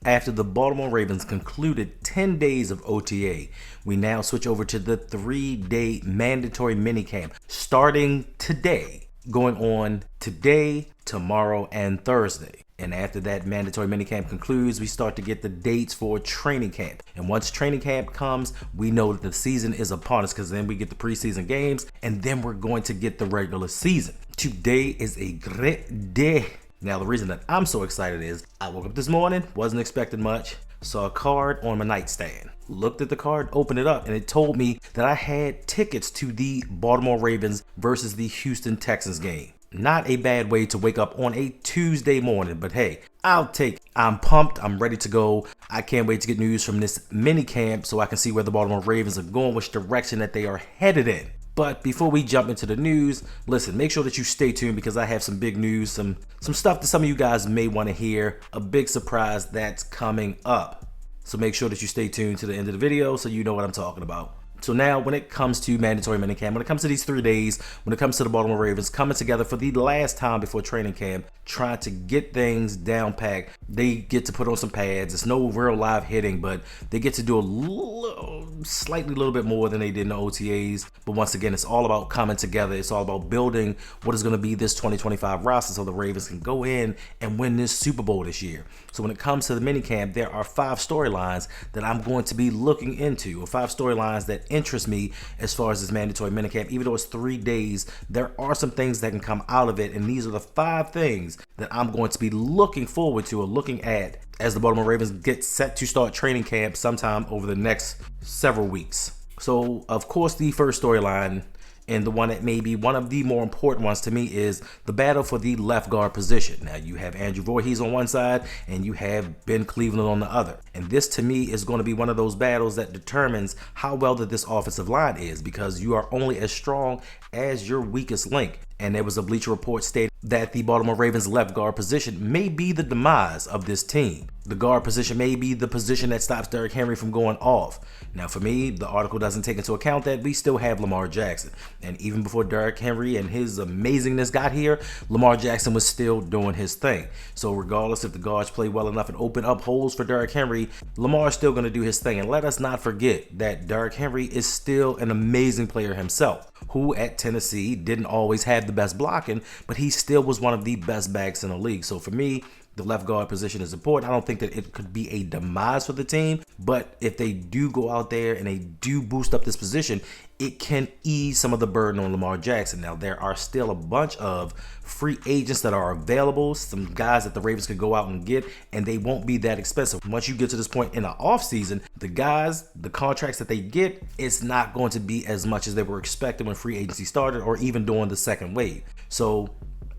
After the Baltimore Ravens concluded 10 days of OTA, we now switch over to the 3-day mandatory minicamp starting today, going on today, tomorrow, and Thursday. And after that mandatory minicamp concludes, we start to get the dates for training camp. And once training camp comes, we know that the season is upon us, because then we get the preseason games, and then we're going to get the regular season. Today is a great day. Now, the reason that I'm so excited is I woke up this morning, wasn't expecting much, saw a card on my nightstand, looked at the card, opened it up, and it told me that I had tickets to the Baltimore Ravens versus the Houston Texans game. Not a bad way to wake up on a Tuesday morning, but hey, I'll take it. I'm pumped. I'm ready to go. I can't wait to get news from this mini camp so I can see where the Baltimore Ravens are going, which direction that they are headed in. But before we jump into the news, listen, make sure that you stay tuned, because I have some big news, some stuff that some of you guys may want to hear, a big surprise that's coming up. So make sure that you stay tuned to the end of the video so you know what I'm talking about. So now, when it comes to mandatory minicamp, when it comes to these 3 days, when it comes to the Baltimore Ravens coming together for the last time before training camp, trying to get things down packed, they get to put on some pads. It's no real live hitting, but they get to do a little bit more than they did in the OTAs. But once again, it's all about coming together. It's all about building what is going to be this 2025 roster so the Ravens can go in and win this Super Bowl this year. So when it comes to the minicamp, there are 5 storylines that I'm going to be looking into, or 5 storylines that interest me as far as this mandatory minicamp. Even though it's 3 days, there are some things that can come out of it, and these are the 5 things that I'm going to be looking forward to, or looking at, as the Baltimore Ravens get set to start training camp sometime over the next several weeks. So, of course, the first storyline, and the one that may be one of the more important ones to me, is the battle for the left guard position. Now, you have Andrew Voorhees on one side, and you have Ben Cleveland on the other. And this, to me, is going to be one of those battles that determines how well that this offensive line is, because you are only as strong as your weakest link. And there was a Bleacher Report stating that the Baltimore Ravens left guard position may be the demise of this team. The guard position may be the position that stops Derrick Henry from going off. Now, for me, the article doesn't take into account that we still have Lamar Jackson. And even before Derrick Henry and his amazingness got here, Lamar Jackson was still doing his thing. So regardless if the guards play well enough and open up holes for Derrick Henry, Lamar is still going to do his thing. And let us not forget that Derrick Henry is still an amazing player himself, who at Tennessee didn't always have the best blocking, but he still was one of the best backs in the league. So for me, the left guard position is important. I don't think that it could be a demise for the team, but if they do go out there and they do boost up this position, it can ease some of the burden on Lamar Jackson. Now, there are still a bunch of free agents that are available, some guys that the Ravens could go out and get, and they won't be that expensive. Once you get to this point in the offseason, the guys, the contracts that they get, it's not going to be as much as they were expecting when free agency started, or even during the second wave. So,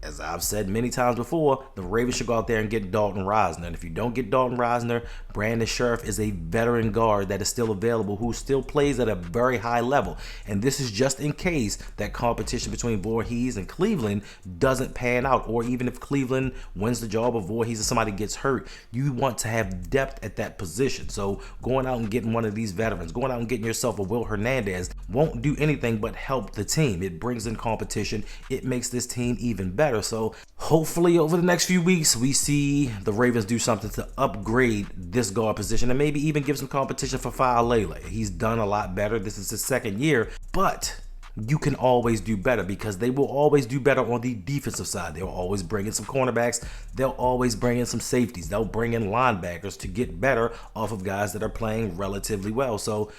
as I've said many times before, the Ravens should go out there and get Dalton Risner. And if you don't get Dalton Risner, Brandon Sheriff is a veteran guard that is still available, who still plays at a very high level. And this is just in case that competition between Voorhees and Cleveland doesn't pan out, or even if Cleveland wins the job of Voorhees and somebody gets hurt, you want to have depth at that position. So going out and getting one of these veterans, going out and getting yourself a Will Hernandez, won't do anything but help the team. It brings in competition. It makes this team even better. So hopefully over the next few weeks, we see the Ravens do something to upgrade this guard position, and maybe even give some competition for Faalele. He's done a lot better. This is his second year, but you can always do better, because they will always do better on the defensive side. They'll always bring in some cornerbacks. They'll always bring in some safeties. They'll bring in linebackers to get better off of guys that are playing relatively well. So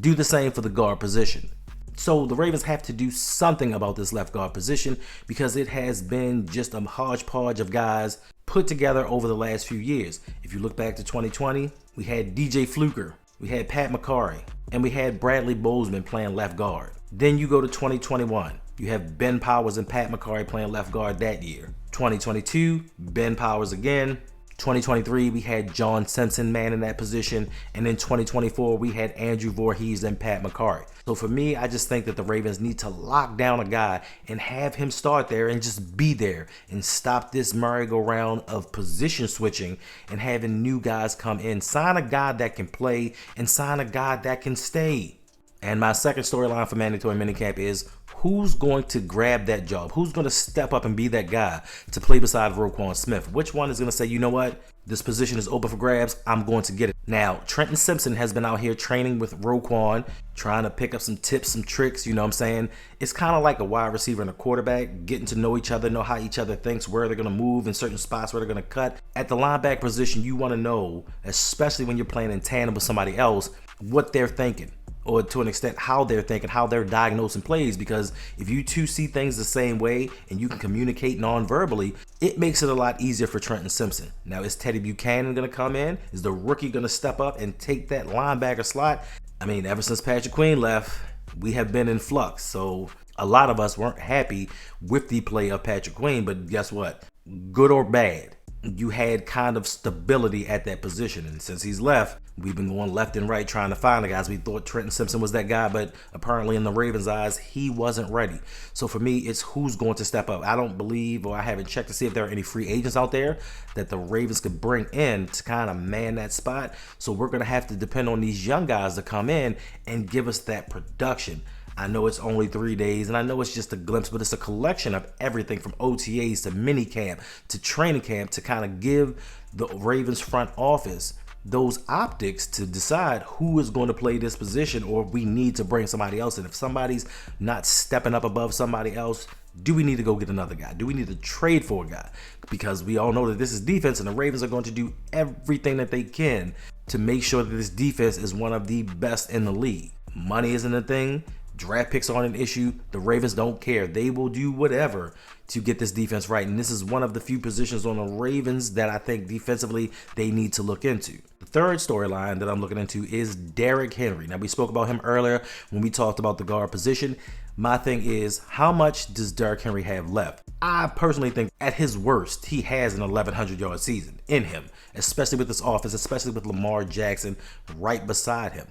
do the same for the guard position. So the Ravens have to do something about this left guard position, because it has been just a hodgepodge of guys put together over the last few years. If you look back to 2020, we had DJ Fluker, we had Pat McCarry, and we had Bradley Bozeman playing left guard. Then you go to 2021, you have Ben Powers and Pat McCarry playing left guard that year. 2022, Ben Powers again. 2023, we had John Simpson man in that position. And in 2024, we had Andrew Voorhees and Pat McCarry. So for me, I just think that the Ravens need to lock down a guy and have him start there and just be there, and stop this merry-go-round of position switching and having new guys come in. Sign a guy that can play and sign a guy that can stay. And my second storyline for mandatory minicamp is who's going to grab that job? Who's going to step up and be that guy to play beside Roquan Smith? Which one is going to say, you know what? This position is open for grabs. I'm going to get it. Now, Trenton Simpson has been out here training with Roquan, trying to pick up some tips, some tricks, you know what I'm saying? It's kind of like a wide receiver and a quarterback, getting to know each other, know how each other thinks, where they're going to move in certain spots, where they're going to cut. At the linebacker position, you want to know, especially when you're playing in tandem with somebody else, what they're thinking. Or to an extent, how they're thinking, how they're diagnosing plays. Because if you two see things the same way and you can communicate non-verbally, it makes it a lot easier for Trenton Simpson. Now, is Teddy Buchanan going to come in? Is the rookie going to step up and take that linebacker slot? I mean, ever since Patrick Queen left, we have been in flux. So a lot of us weren't happy with the play of Patrick Queen. But guess what? Good or bad, you had kind of stability at that position. And since he's left, we've been going left and right trying to find the guys. We thought Trenton Simpson was that guy, but apparently in the Ravens' eyes, he wasn't ready. So for me, it's who's going to step up. I don't believe, or I haven't checked to see if there are any free agents out there that the Ravens could bring in to kind of man that spot. So we're going to have to depend on these young guys to come in and give us that production. I know it's only 3 days, and I know it's just a glimpse, but it's a collection of everything from OTAs to minicamp to training camp to kind of give the Ravens front office those optics to decide who is going to play this position, or we need to bring somebody else in. If somebody's not stepping up above somebody else, do we need to go get another guy? Do we need to trade for a guy? Because we all know that this is defense, and the Ravens are going to do everything that they can to make sure that this defense is one of the best in the league. Money isn't a thing. Draft picks aren't an issue. The Ravens don't care. They will do whatever to get this defense right. And this is one of the few positions on the Ravens that I think defensively they need to look into. The third storyline that I'm looking into is Derrick Henry. Now, we spoke about him earlier when we talked about the guard position. My thing is, how much does Derrick Henry have left? I personally think at his worst, he has an 1,100-yard season in him, especially with this offense, especially with Lamar Jackson right beside him.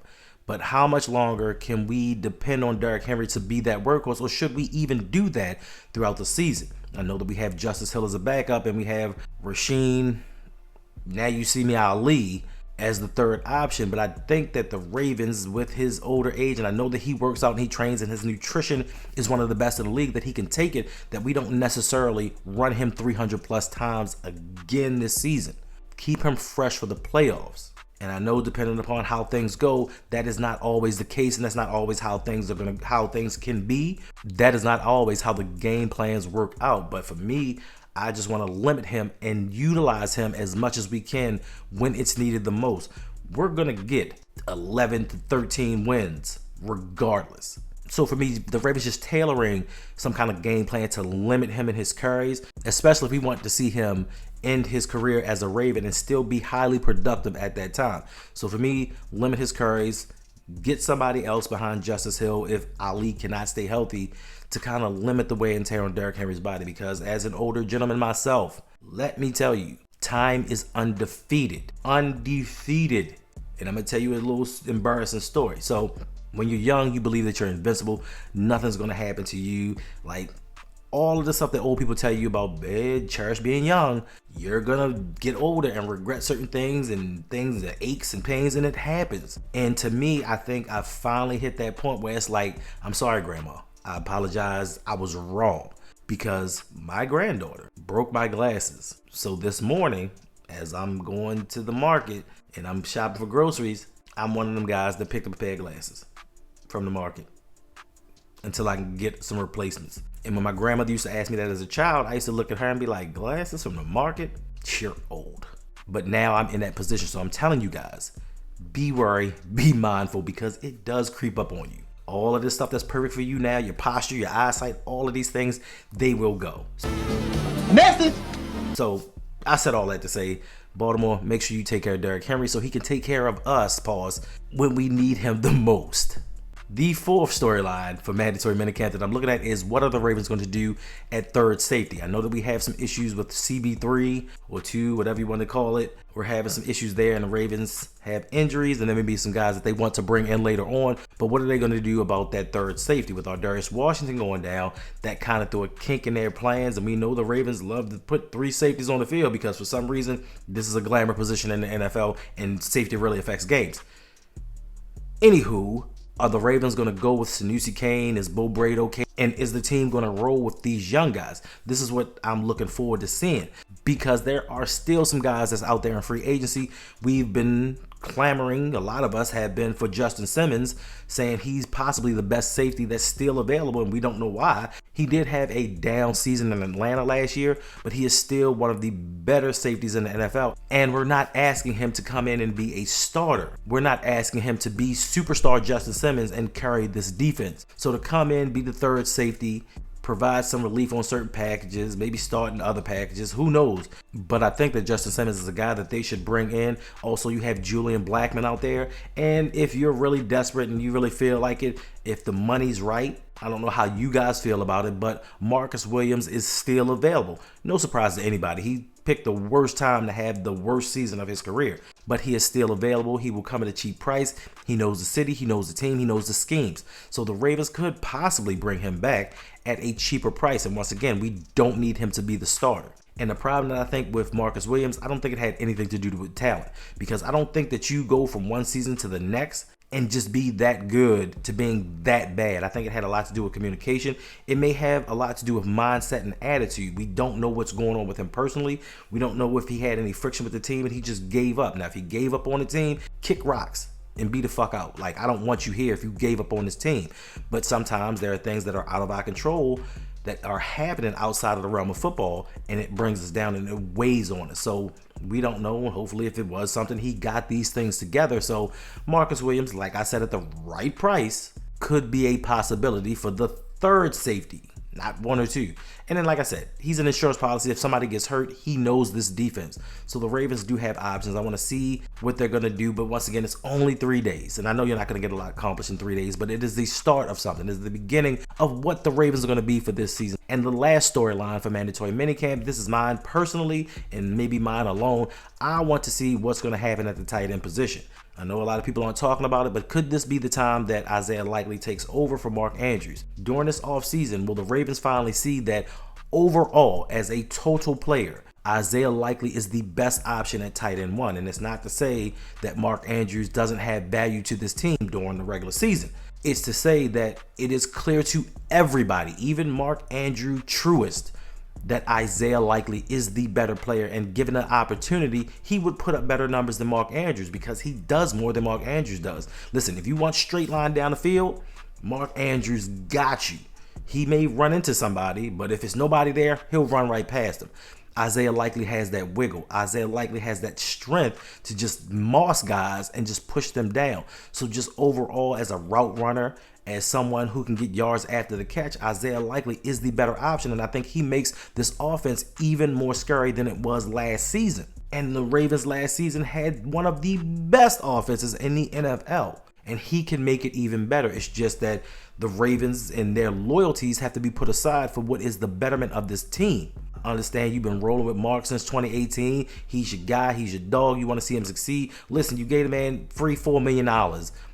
But how much longer can we depend on Derrick Henry to be that workhorse, or should we even do that throughout the season? I know that we have Justice Hill as a backup, and we have Rasheed, now you see me, Ali, as the third option. But I think that the Ravens, with his older age, and I know that he works out and he trains and his nutrition is one of the best in the league, that he can take it, that we don't necessarily run him 300 plus times again this season. Keep him fresh for the playoffs. And I know, depending upon how things go, that is not always the case, and that's not always how things can be. That is not always how the game plans work out. But for me, I just want to limit him and utilize him as much as we can when it's needed the most. We're gonna get 11 to 13 wins regardless. So for me, the Ravens just tailoring some kind of game plan to limit him and his carries, especially if we want to see him end his career as a Raven and still be highly productive at that time. So for me, limit his carries, get somebody else behind Justice Hill if Ali cannot stay healthy, to kind of limit the wear and tear on Derrick Henry's body. Because as an older gentleman myself, let me tell you, time is undefeated. Undefeated. And I'm going to tell you a little embarrassing story. So when you're young, you believe that you're invincible. Nothing's going to happen to you. Like, all of the stuff that old people tell you about, cherish being young, you're gonna get older and regret certain things, and things that aches and pains, and it happens. And to me, I think I finally hit that point where it's like, I'm sorry, Grandma. I apologize. I was wrong, because my granddaughter broke my glasses. So this morning, as I'm going to the market and I'm shopping for groceries, I'm one of them guys that picked up a pair of glasses from the market until I can get some replacements. And when my grandmother used to ask me that as a child, I used to look at her and be like, glasses from the market? You're old. But now I'm in that position. So I'm telling you guys, be wary, be mindful, because it does creep up on you. All of this stuff that's perfect for you now, your posture, your eyesight, all of these things, they will go. Message! So I said all that to say, Baltimore, make sure you take care of Derrick Henry so he can take care of us, when we need him the most. The fourth storyline for Mandatory Minicamp that I'm looking at is, what are the Ravens going to do at third safety? I know that we have some issues with CB3 or 2, whatever you want to call it. We're having some issues there, and the Ravens have injuries, and there may be some guys that they want to bring in later on. But what are they going to do about that third safety? With our Darius Washington going down, that kind of threw a kink in their plans, and we know the Ravens love to put 3 safeties on the field because for some reason, this is a glamour position in the NFL, and safety really affects games. Anywho, Are the Ravens going to go with Sanusi Kane? Is Bo Braid okay? And is the team going to roll with these young guys? This is what I'm looking forward to seeing, because there are still some guys that's out there in free agency. We've been clamoring, a lot of us have been, for Justin Simmons, saying he's possibly the best safety that's still available, and we don't know why. He did have a down season in Atlanta last year, but he is still one of the better safeties in the NFL, and we're not asking him to come in and be a starter. We're not asking him to be superstar Justin Simmons and carry this defense. So to come in, be the third safety, provide some relief on certain packages, maybe start in other packages, who knows? But I think that Justin Simmons is a guy that they should bring in. Also, you have Julian Blackmon out there, and if you're really desperate and you really feel like it, if the money's right, I don't know how you guys feel about it, but Marcus Williams is still available. No surprise to anybody. He picked the worst time to have the worst season of his career, but he is still available. He will come at a cheap price. He knows the city, he knows the team, he knows the schemes. So the Ravens could possibly bring him back at a cheaper price. And once again, we don't need him to be the starter. And the problem that I think with Marcus Williams, I don't think it had anything to do with talent, because I don't think that you go from one season to the next and just be that good to being that bad. I think it had a lot to do with communication. It may have a lot to do with mindset and attitude. We don't know what's going on with him personally. We don't know if he had any friction with the team and he just gave up. Now, if he gave up on the team, kick rocks and be the fuck out. Like, I don't want you here if you gave up on this team. But sometimes there are things that are out of our control that are happening outside of the realm of football, and it brings us down and it weighs on us. So we don't know. Hopefully, if it was something, he got these things together. So Marcus Williams, like I said, at the right price, could be a possibility for the third safety, not one or two. And then, like I said, he's an insurance policy. If somebody gets hurt, he knows this defense. So the Ravens do have options. I want to see what they're going to do. But once again, it's only 3 days. And I know you're not going to get a lot accomplished in 3 days, but it is the start of something. It is the beginning of what the Ravens are going to be for this season. And the last storyline for Mandatory Minicamp, this is mine personally and maybe mine alone. I want to see what's going to happen at the tight end position. I know a lot of people aren't talking about it, but could this be the time that Isaiah Likely takes over for Mark Andrews? During this offseason, will the Ravens finally see that overall, as a total player, Isaiah Likely is the best option at tight end 1? And it's not to say that Mark Andrews doesn't have value to this team during the regular season. It's to say that it is clear to everybody, even Mark Andrew truest, that Isaiah Likely is the better player, and given an opportunity, he would put up better numbers than Mark Andrews because he does more than Mark Andrews does. Listen, if you want straight line down the field, Mark Andrews got you. He may run into somebody, but if it's nobody there, he'll run right past him. Isaiah Likely has that wiggle. Isaiah Likely has that strength to just moss guys and just push them down. So just overall, as a route runner, as someone who can get yards after the catch, Isaiah Likely is the better option. And I think he makes this offense even more scary than it was last season. And the Ravens last season had one of the best offenses in the NFL. And he can make it even better. It's just that the Ravens and their loyalties have to be put aside for what is the betterment of this team. I understand you've been rolling with Mark since 2018. He's your guy. He's your dog. You want to see him succeed. Listen, you gave the man free $4 million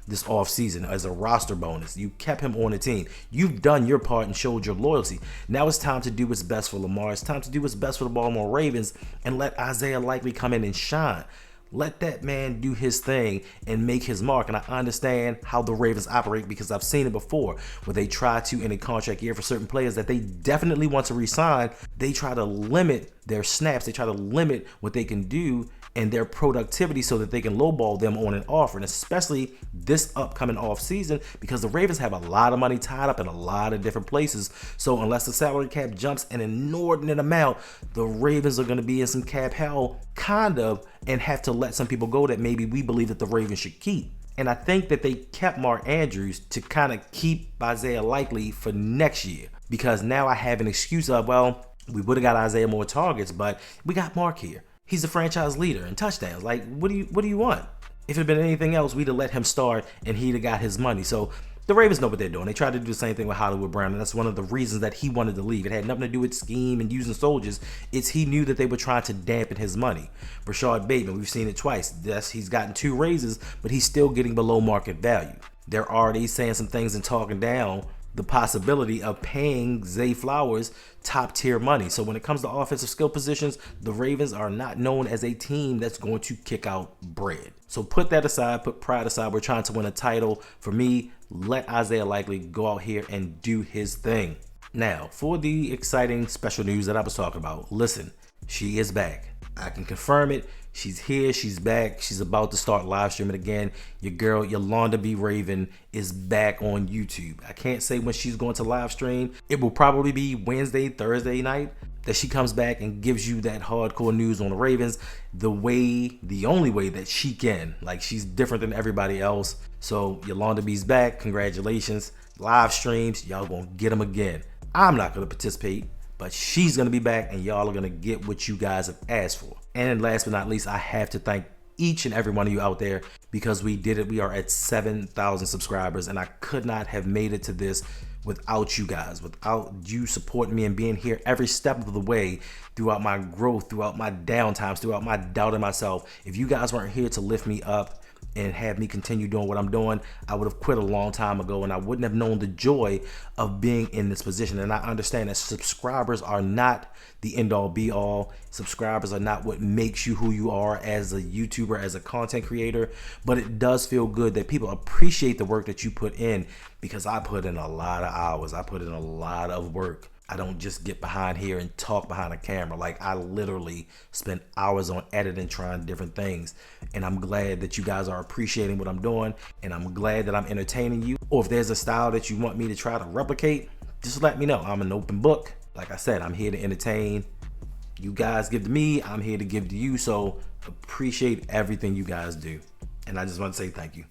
this offseason as a roster bonus. You kept him on the team. You've done your part and showed your loyalty. Now it's time to do what's best for Lamar. It's time to do what's best for the Baltimore Ravens and let Isaiah Likely come in and shine. Let that man do his thing and make his mark. And I understand how the Ravens operate because I've seen it before where they try to, in a contract year for certain players that they definitely want to re-sign, they try to limit their snaps. They try to limit what they can do and their productivity so that they can lowball them on an offer. And especially this upcoming off season, because the Ravens have a lot of money tied up in a lot of different places. So unless the salary cap jumps an inordinate amount, the Ravens are going to be in some cap hell kind of and have to let some people go that maybe we believe that the Ravens should keep. And I think that they kept Mark Andrews to kind of keep Isaiah Likely for next year, because now I have an excuse of, well, we would have got Isaiah more targets, but we got Mark here. He's a franchise leader in touchdowns. Like, what do you want? If it had been anything else, we'd have let him start and he'd have got his money. So the Ravens know what they're doing. They tried to do the same thing with Hollywood Brown, and that's one of the reasons that he wanted to leave. It had nothing to do with scheme and using soldiers. It's he knew that they were trying to dampen his money. Rashad Bateman, we've seen it twice. Yes, he's gotten 2 raises, but he's still getting below market value. They're already saying some things and talking down the possibility of paying Zay Flowers top tier money. So when it comes to offensive skill positions, the Ravens are not known as a team that's going to kick out bread. So put that aside, put pride aside. We're trying to win a title. For me, let Isaiah Likely go out here and do his thing. Now, for the exciting special news that I was talking about, listen, she is back. I can confirm it. She's here. She's back. She's about to start live streaming again. Your girl, Yolanda B. Raven, is back on YouTube. I can't say when she's going to live stream. It will probably be Wednesday, Thursday night that she comes back and gives you that hardcore news on the Ravens the only way that she can. Like, she's different than everybody else. So Yolanda B's back. Congratulations. Live streams, y'all gonna get them again. I'm not gonna participate, but she's gonna be back and y'all are gonna get what you guys have asked for. And last but not least, I have to thank each and every one of you out there, because we did it. We are at 7,000 subscribers, and I could not have made it to this without you guys, without you supporting me and being here every step of the way throughout my growth, throughout my downtimes, throughout my doubting myself. If you guys weren't here to lift me up and have me continue doing what I'm doing, I would have quit a long time ago, and I wouldn't have known the joy of being in this position. And I understand that subscribers are not the end all be all. Subscribers are not what makes you who you are as a YouTuber, as a content creator, but it does feel good that people appreciate the work that you put in, because I put in a lot of hours. I put in a lot of work. I don't just get behind here and talk behind a camera. Like, I literally spend hours on editing, trying different things. And I'm glad that you guys are appreciating what I'm doing. And I'm glad that I'm entertaining you. Or if there's a style that you want me to try to replicate, just let me know. I'm an open book. Like I said, I'm here to entertain. You guys give to me, I'm here to give to you. So appreciate everything you guys do. And I just want to say thank you.